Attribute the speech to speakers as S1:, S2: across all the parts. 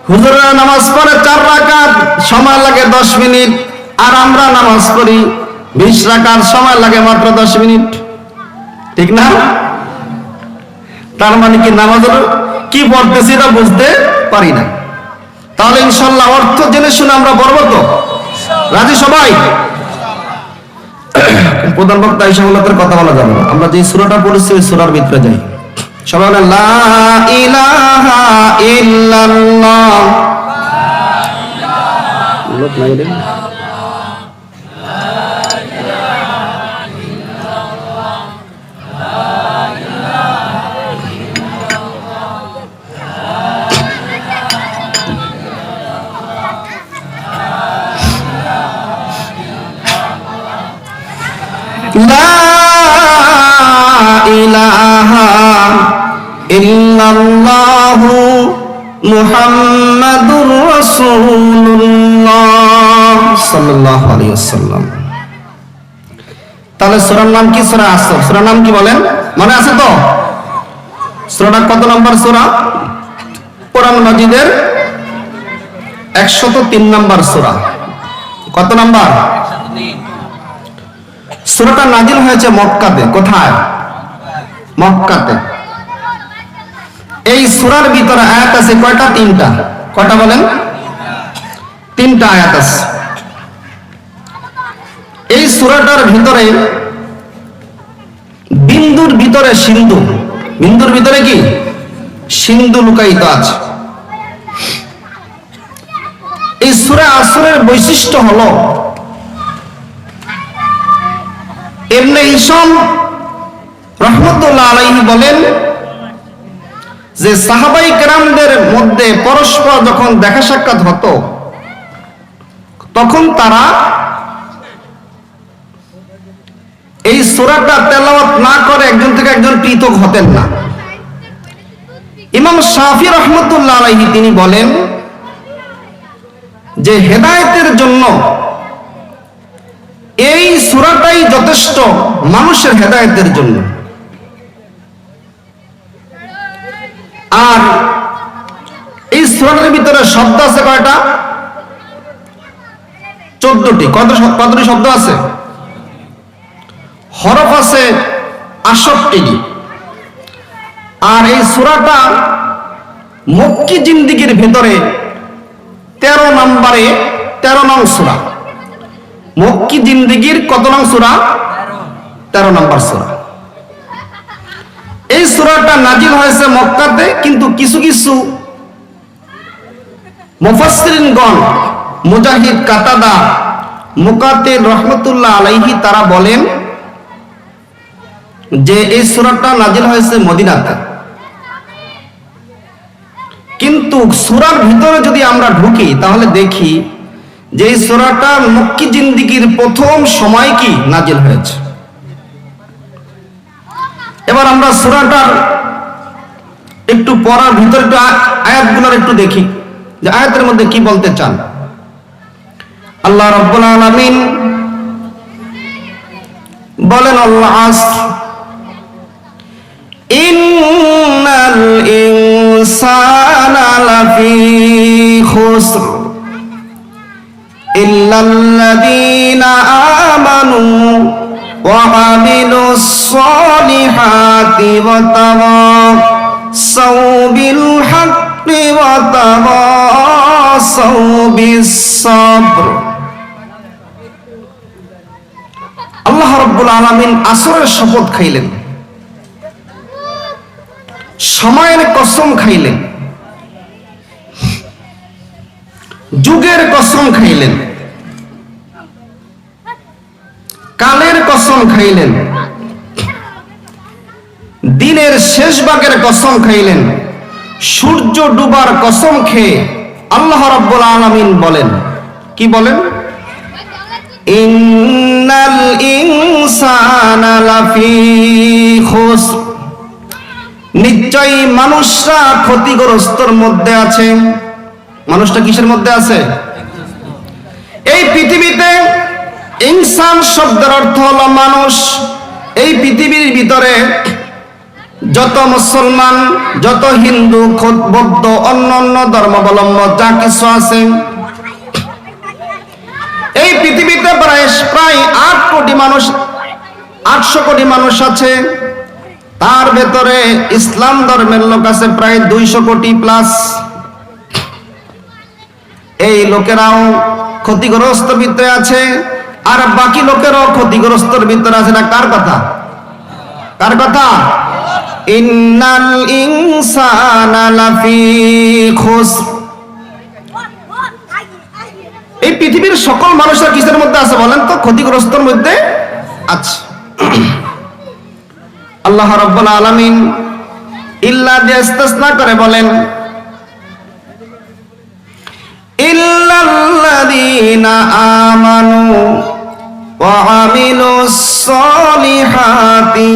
S1: হুজুররা নামাজ পড়ে 4 রাকাত, সময় লাগে 10 মিনিট, আর আমরা নামাজ পড়ি 20 রাকাত, সময় লাগে মাত্র 10 মিনিট। ঠিক না? তার মানে কি নামাজের কি পড়তেছি এটা বুঝতে পারি না। তাহলে ইনশাআল্লাহ অর্থ জেনে শুনে আমরা পড়ব তো? রাজি সবাই? প্রধান বক্তা হিসেবে ওনাদের কথা বলা যাবে না, আমরা যে সূরাটা পড়েছি ওই সূরার ভিতরে যাই। সবাই বলেন লা ইলাহা ইল্লাল্লাহ। লোক নাই রে। লা ইলাহা ইল্লাল্লাহু মুহাম্মাদুর রাসূলুল্লাহ সাল্লাল্লাহু আলাইহি ওয়াসাল্লাম। তাহলে সূরার নাম কি? সূরা আসর। সূরার নাম কি বলেন? মনে আছে তো? সূরাটা কত নম্বর সূরা? কোরআন মাজিদের 103 নম্বর সূরা। কত নম্বর? সূরাটা নাজিল হয়েছে মক্কাতে। কোথায়? মক্কাতে। এই সূরার ভিতরে আয়াত আছে কয়টা? 3টা। কয়টা বলেন? 3টা আয়াত আছে। এই সূরাটার ভিতরে বিন্দুর ভিতরে সিন্ধু, বিন্দুর ভিতরে কি সিন্ধু লুকায়িত আছে। এই সূরা আসরের বৈশিষ্ট্য হলো, ইবনে হিশাম রাহমাতুল্লাহ আলাইহি বলেন যে সাহাবায়ে কেরামদের মধ্যে পরস্পর যখন দেখা সাক্ষাৎ হতো তখন তারা এই সূরাটা তেলাওয়াত না করে একজন থেকে একজন পৃথক হতেন না। ইমাম শাফি রাহমাতুল্লাহ আলাইহি তিনি বলেন যে হেদায়েতের জন্য এই সূরাটাই যথেষ্ট, মানুষের হেদায়েতের জন্য। আর এই সূরাটার ভিতরে শব্দ আছে কয়টা? 14টি। কতটি শব্দ আছে? হরফ আছে 68টি। আর এই সূরাটা মক্কি জিন্দেগীর ভিতরে 13 নম্বরে 13 নং সূরা। মক্কি জিন্দেগীর কত নং সূরা? 13 নম্বর সূরা। এই সূরাটা নাজিল হয়েছে মক্কাতে, কিন্তু কিছু কিছু মুফাসসিরিনগণ মুজাহিদ, কাতাদা, মুকাতিল রাহমাতুল্লাহ আলাইহি তারা বলেন যে এই সূরাটা নাজিল হয়েছে মদিনাতে। কিন্তু সূরার ভিতরে যদি আমরা ঢুকি তাহলে দেখি যে এই সূরাটা মক্কি জিন্দেগীর প্রথম সময় কি নাজিল হয়েছে। এবার আমরা সূরাটার একটু পড়ার ভিতরে একটু আয়াতগুলোর একটু দেখি যে আয়াতের মধ্যে কি বলতে চান। আল্লাহ রাব্বুল আলামিন বলেন আল্লাহ আসর ইন্নাল ইনসানা লাফি খুসর ইল্লাল্লাযীনা আমানু ওয়া আমিলুস সলিহাতি ওয়া তাওয়াসাউ বিল হাক্কি ওয়া তাওয়াসাউ বিস সাবর। আল্লাহ রাব্বুল আলামিন আসরের শপথ খাইলেন, সময়ের কসম খাইলেন, যুগের কসম খাইলেন, কালের কসম খাইলেন, দিনের শেষ ভাগের কসম খাইলেন, সূর্য ডুবার কসম খেয়ে আল্লাহ রাব্বুল আলামিন বলেন, কি বলেন? ইন্নাল ইনসানা লাফি খুসর, নিশ্চয়ই মানুষরা ক্ষতিগ্রস্তর মধ্যে আছে। মানুষটা কিসের মধ্যে আছে? এই পৃথিবীতে ইনসান শব্দের অর্থ হলো মানুষ। এই পৃথিবীর ভিতরে যত মুসলমান, যত হিন্দু, বৌদ্ধ, অন্য ধর্মাবলম্বন যা কিছু আছে, এই পৃথিবীতে প্রায় 8 কোটি মানুষ, 800 কোটি মানুষ আছে। তার ভেতরে ইসলাম ধর্মের লোক আছে প্রায় 200 কোটি প্লাস। এই লোকেরাও ক্ষতিগ্রস্ত ভিতরে আছে, আর বাকি লোকেরাও ক্ষতিগ্রস্তর ভিতরে আছে। না কার কথা? কার কথা? ইন্নাল ইনসানা লাফি খুসর। এই পৃথিবীর সকল মানুষের কিসের মধ্যে আছে বলেন তো? ক্ষতিগ্রস্তর মধ্যে আছে। আল্লাহ রাব্বুল আলামিন ইল্লা দিয়ে ইস্তিসনা করে বলেন, ইল্লাল্লাযীনা আমানু ওয়া আমিলুস সলিহাতি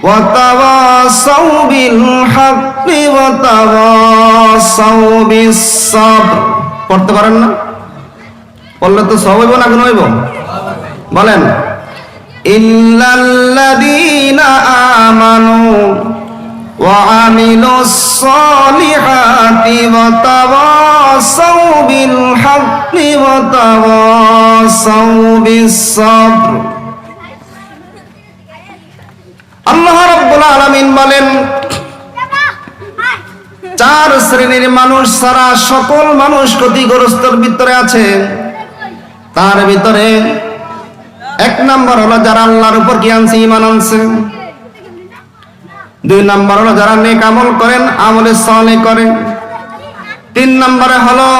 S1: ওয়া তাওয়াসাউ বিল হাক্কি ওয়া তাওয়াসাউ বিস সাবর। পড়তে পারেন না? পড়লে তো সব হইব না, গুণ হইব? বলেন, ইল্লাল্লাযীনা আমানু ওয়া আমিলুস সলিহাতি ওয়া তাওয়াসাউ বিল হাক্কি ওয়া তাওয়াসাউ বিস সাবর। আল্লাহ রাব্বুল আলামিন বলেন, 4 শ্রেণীর মানুষ ছাড়া সকল মানুষ ক্ষতিগ্রস্তর ভিতরে আছে। তার ভিতরে 1 নাম্বার হলো যারা আল্লাহর উপর কি আনছে? ঈমান আনছে। 2 নাম্বার হলো যারা নেক আমল করেন, আমলে সালেহ করেন। 3 নম্বরে হলো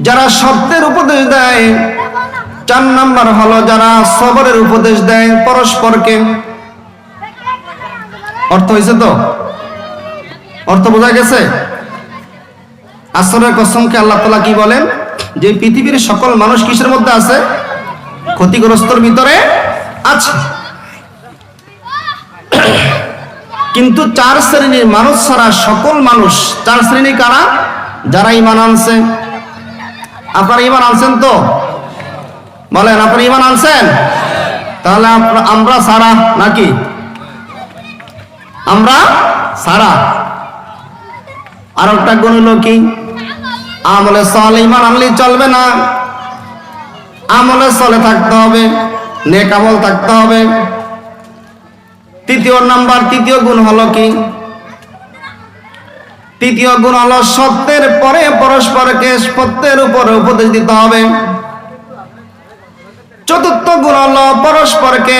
S1: যারা সত্যের উপদেশ দেয়। 4 নাম্বার হলো যারা সবরের উপদেশ দেয় পরস্পরকে। অর্থ হয়েছে তো? অর্থ বোঝা গেছে? আসরের কসমকে আল্লাহ তাআলা কি বলেন? যে পৃথিবীর সকল মানুষ কিসের মধ্যে আছে? ক্ষতিগ্রস্তর ভিতরে আছে। কিন্তু 4 শ্রেণীর মানুষ ছাড়া সকল মানুষ। 4 শ্রেণী কারা? যারা ঈমান আনছে। আপনারা ঈমান আনছেন তো? বলেন, আপনারা ঈমান আনছেন? তাহলে আমরা ছাড়া নাকি? আমরা ছাড়া। আর একটা গুণ হলো কি? আমলে সালেহ। ঈমান আনলেই চলবে না, আমলে সালেহ থাকতে হবে, নেক আমল থাকতে হবে। তৃতীয় গুণ হলো কি? তৃতীয় গুণ হলো সত্যের পরে পরস্পরকে সত্যের উপরে উপদেশ দিতে হবে। চতুর্থ গুণ হলো পরস্পরকে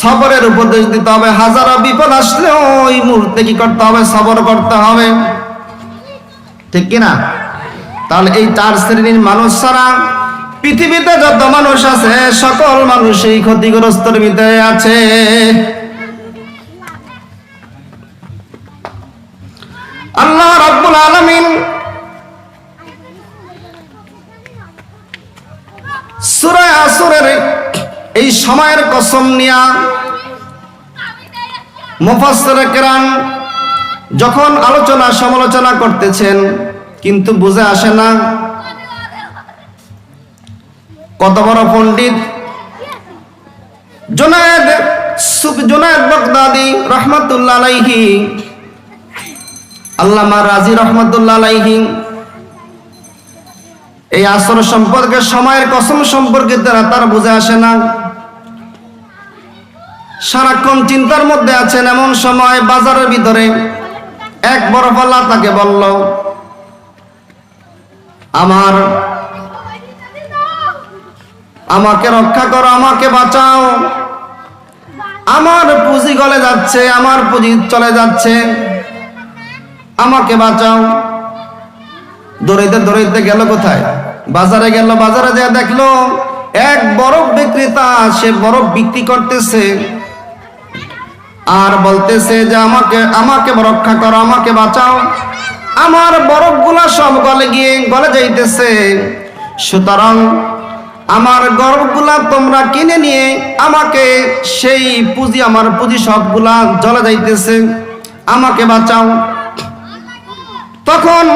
S1: সবরের উপদেশ দিতে হবে। হাজারো বিপদ আসলেও ওই মুহূর্তে কি করতে হবে? সবর করতে হবে। ঠিক কিনা? তাহলে এই 4 শ্রেণীর মানুষ ছাড়া পৃথিবীতে যত মানুষ আছে সকল মানুষ এই ক্ষতিগ্রস্তর ভিতরে আছে। আল্লাহ রাব্বুল আলামিন সূরা আসরের এই সময়ের কসম নিয়া মুফাসসিরে কেরাম যখন আলোচনা সমালোচনা করতেছেন, কিন্তু বুঝে আসে না। কত বড় পণ্ডিত জুনায়েদ বাগদাদি রহমাতুল্লাহ আলাইহি, আল্লামা রাজি রহমাতুল্লাহ আলাইহি এই আসর সম্পর্কে, সময়ের কসম সম্পর্কে তার বুঝে আসে না। সারাক্ষণ চিন্তার মধ্যে আছেন। এমন সময় বাজারের ভিতরে এক বড় পাল্লা তাকে বলল, আমাকে রক্ষা করো, আমাকে বাঁচাও, আমার পুঁজি গলে যাচ্ছে, আমার পুঁজি চলে যাচ্ছে, আমাকে বাঁচাও। দৌড়াইতে দৌড়াইতে গেল কোথায়? বাজারে গেল। বাজারে যা দেখলো এক বরফ বিক্রেতা, সে বরফ বিক্রি করতেছে আর বলতেছে যে আমাকে রক্ষা করো, আমাকে বাঁচাও, আমার বরফগুলা সব গলে যাইতেছে। সুতরাং আমার বরফগুলা তোমরা কিনে নিয়ে আমাকে সেই পুঁজি, আমার পুঁজি সবগুলা জ্বলে যাইতেছে, আমাকে বাঁচাও। তখন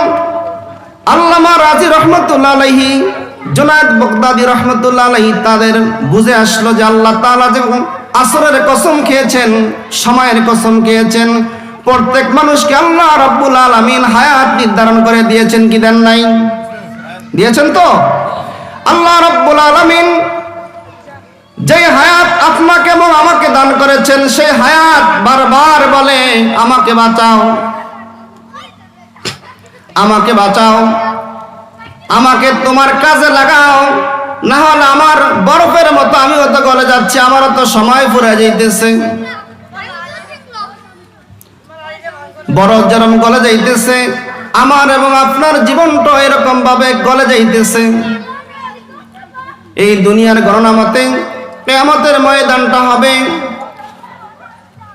S1: আল্লামা রাজি রহমাতুল্লাহ আলাইহি, জুনায়েদ বাগদাদি রহমাতুল্লাহ আলাইহি তাদের বুঝে আসলো যে আল্লাহ তাআলা যখন আসরের কসম খেয়েছেন, সময়ের কসম খেয়েছেন। প্রত্যেক মানুষকে আল্লাহ রাব্বুল আলামিন হায়াত নির্ধারণ করে দিয়েছেন কি দেন নাই? দিয়েছেন তো। আল্লাহ রাব্বুল আলামিন যে হায়াত আপনাকে এবং আমাকে দান করেছেন, সেই হায়াত বারবার বলে আমাকে বাঁচাও, আমাকে বাঁচাও, আমাকে তোমার কাজে লাগাও, না হলে আমার বরফের মতো আমিও তো গলে যাচ্ছি, আমারও তো সময় ফুরে যাইতেছে। বরফ যেরকম গলে যাইতেছে, আমার এবং আপনার জীবনটা এরকম ভাবে গলে যাইতেছে। এই দুনিয়ার গণনা মতে কিয়ামতের ময়দানটা হবে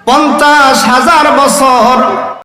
S1: 50,000 বছর